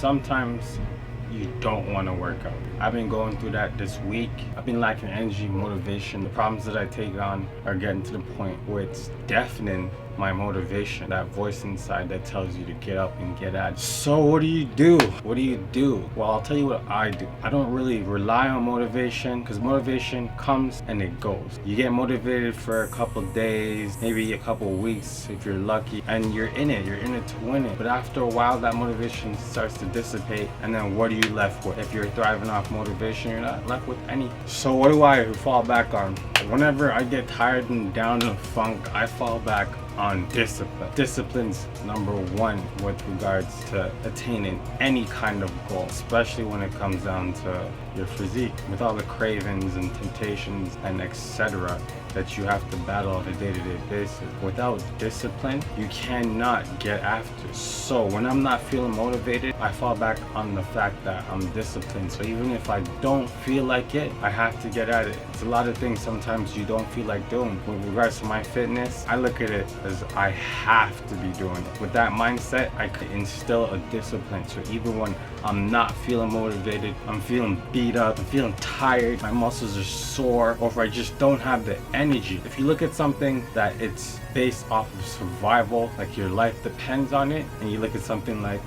sometimes you don't want to work out. I've been going through that this week. I've been lacking energy, motivation. The problems that I take on are getting to the point where it's deafening my motivation, that voice inside that tells you to get up and get at it. So what do you do? What do you do? Well, I'll tell you what I do. I don't really rely on motivation because motivation comes and it goes. You get motivated for a couple days, maybe a couple weeks if you're lucky, and you're in it to win it. But after a while, that motivation starts to dissipate, and then what are you left with? If you're thriving off motivation, you're not left with any. So what do I fall back on? Whenever I get tired and down in a funk, I fall back on discipline. Discipline's number one with regards to attaining any kind of goal, especially when it comes down to your physique, with all the cravings and temptations and etc. that you have to battle on a day-to-day basis. Without discipline, you cannot get after. So when I'm not feeling motivated, I fall back on the fact that I'm disciplined. So even if I don't feel like it, I have to get at it. It's a lot of things sometimes you don't feel like doing. With regards to my fitness, I look at it as I have to be doing it. With that mindset, I could instill a discipline. So even when I'm not feeling motivated, I'm feeling beat up, I'm feeling tired, my muscles are sore, or if I just don't have the energy. If you look at something that it's based off of survival, like your life depends on it, and you look at something like,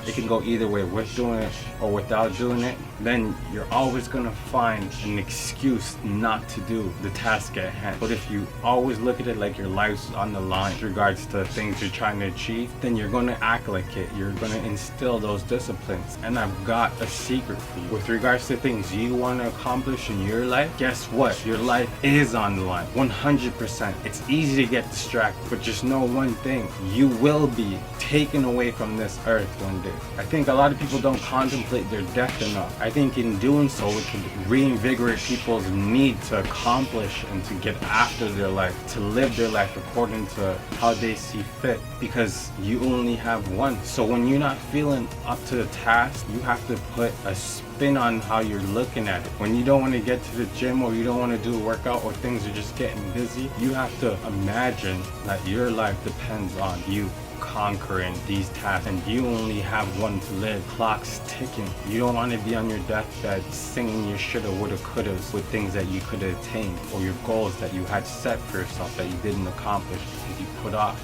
it can go either way, with doing it or without doing it, then you're always gonna find an excuse not to do the task at hand. But if you always look at it like your life's on the line with regards to things you're trying to achieve, then you're gonna act like it. You're gonna instill those disciplines. And I've got a secret for you. With regards to things you wanna accomplish in your life, guess what? Your life is on the line, 100%. It's easy to get distracted, but just know one thing: you will be taken away from this earth one day. I think a lot of people don't contemplate their death enough. I think in doing so, it can reinvigorate people's need to accomplish and to get after their life, to live their life according to how they see fit, because you only have one. So when you're not feeling up to the task, you have to put a spin on how you're looking at it. When you don't want to get to the gym, or you don't want to do a workout, or things are just getting busy, you have to imagine that your life depends on you conquering these tasks, and you only have one to live. Clock's ticking. You don't want to be on your deathbed singing your shoulda, woulda, couldas with things that you could have attained, or your goals that you had set for yourself that you didn't accomplish because you put off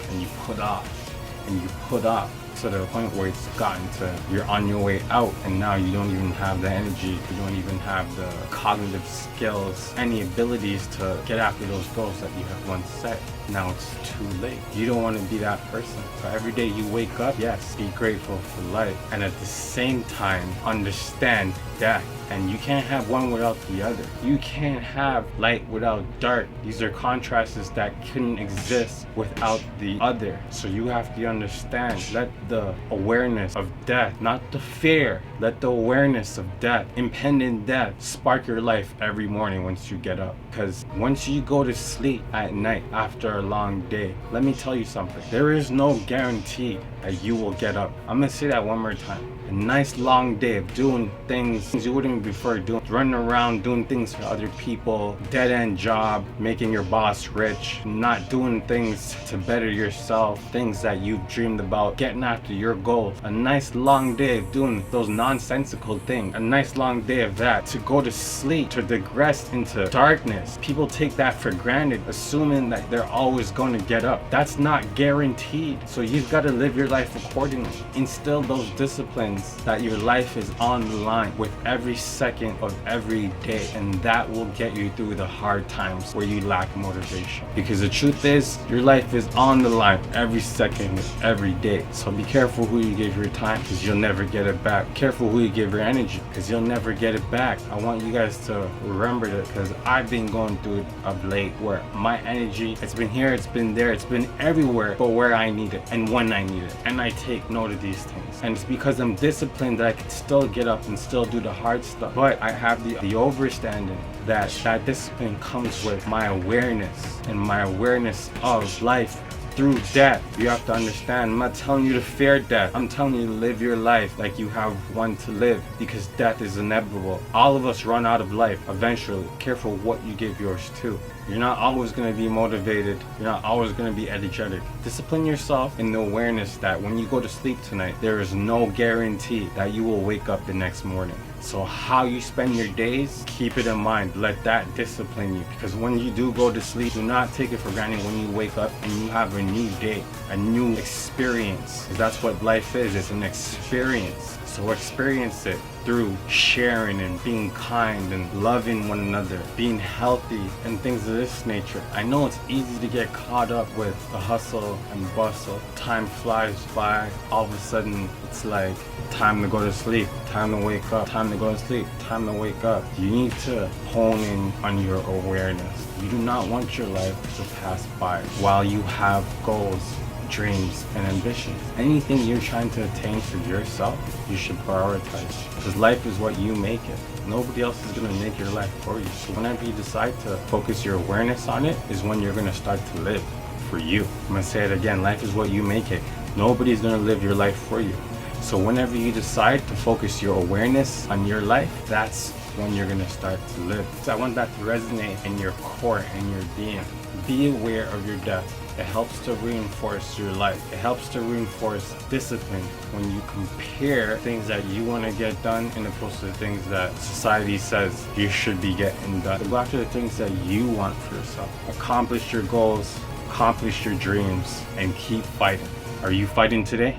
and you put off and you put off, to the point where it's gotten to you're on your way out, and now you don't even have the energy, you don't even have the cognitive skills, any abilities to get after those goals that you have once set. Now it's too late. You don't want to be that person. So every day you wake up, yes, be grateful for life, and at the same time understand death. And you can't have one without the other. You can't have light without dark. These are contrasts that couldn't exist without the other. So you have to understand, let the awareness of death, not the fear, let the awareness of death, impending death, spark your life every morning once you get up. Because once you go to sleep at night after a long day, let me tell you something, there is no guarantee that you will get up. I'm gonna say that one more time. A nice long day of doing things you wouldn't prefer doing, running around doing things for other people, dead-end job, making your boss rich, not doing things to better yourself, things that you've dreamed about, getting after your goals. A nice long day of doing those nonsensical things, a nice long day of that, to go to sleep, to digress into darkness. People take that for granted, assuming that they're always going to get up. That's not guaranteed. So you've got to live your life accordingly. Instill those disciplines that your life is on the line with every second of every day, and that will get you through the hard times where you lack motivation. Because the truth is, your life is on the line every second of every day. So be careful who you give your time, because you'll never get it back. Be careful who you give your energy, because you'll never get it back. I want you guys to remember that, because I've been going through it of late, where my energy, it's been here, it's been there, it's been everywhere, but where I need it and when I need it. And I take note of these things. And it's because I'm disciplined that I can still get up and still do the hard stuff. But I have the overstanding that discipline comes with my awareness, and my awareness of life through death. You have to understand, I'm not telling you to fear death. I'm telling you to live your life like you have one to live, because death is inevitable. All of us run out of life eventually. Careful what you give yours to. You're not always going to be motivated. You're not always going to be energetic. Discipline yourself in the awareness that when you go to sleep tonight, there is no guarantee that you will wake up the next morning. So how you spend your days, keep it in mind. Let that discipline you. Because when you do go to sleep, do not take it for granted when you wake up and you have a new day, a new experience. Because that's what life is. It's an experience. So experience it through sharing and being kind and loving one another, being healthy and things of this nature. I know it's easy to get caught up with the hustle and bustle. Time flies by. All of a sudden, it's like time to go to sleep, time to wake up, time to go to sleep, time to wake up. You need to hone in on your awareness. You do not want your life to pass by while you have goals, dreams, and ambitions. Anything you're trying to attain for yourself, you should prioritize. Because life is what you make it. Nobody else is going to make your life for you. So whenever you decide to focus your awareness on it, is when you're going to start to live for you. I'm going to say it again, life is what you make it. Nobody's going to live your life for you. So whenever you decide to focus your awareness on your life, that's when you're going to start to live. So I want that to resonate in your core and your being. Be aware of your death. It helps to reinforce your life. It helps to reinforce discipline when you compare things that you want to get done in opposed to the things that society says you should be getting done. So go after the things that you want for yourself. Accomplish your goals, accomplish your dreams, and keep fighting. Are you fighting today?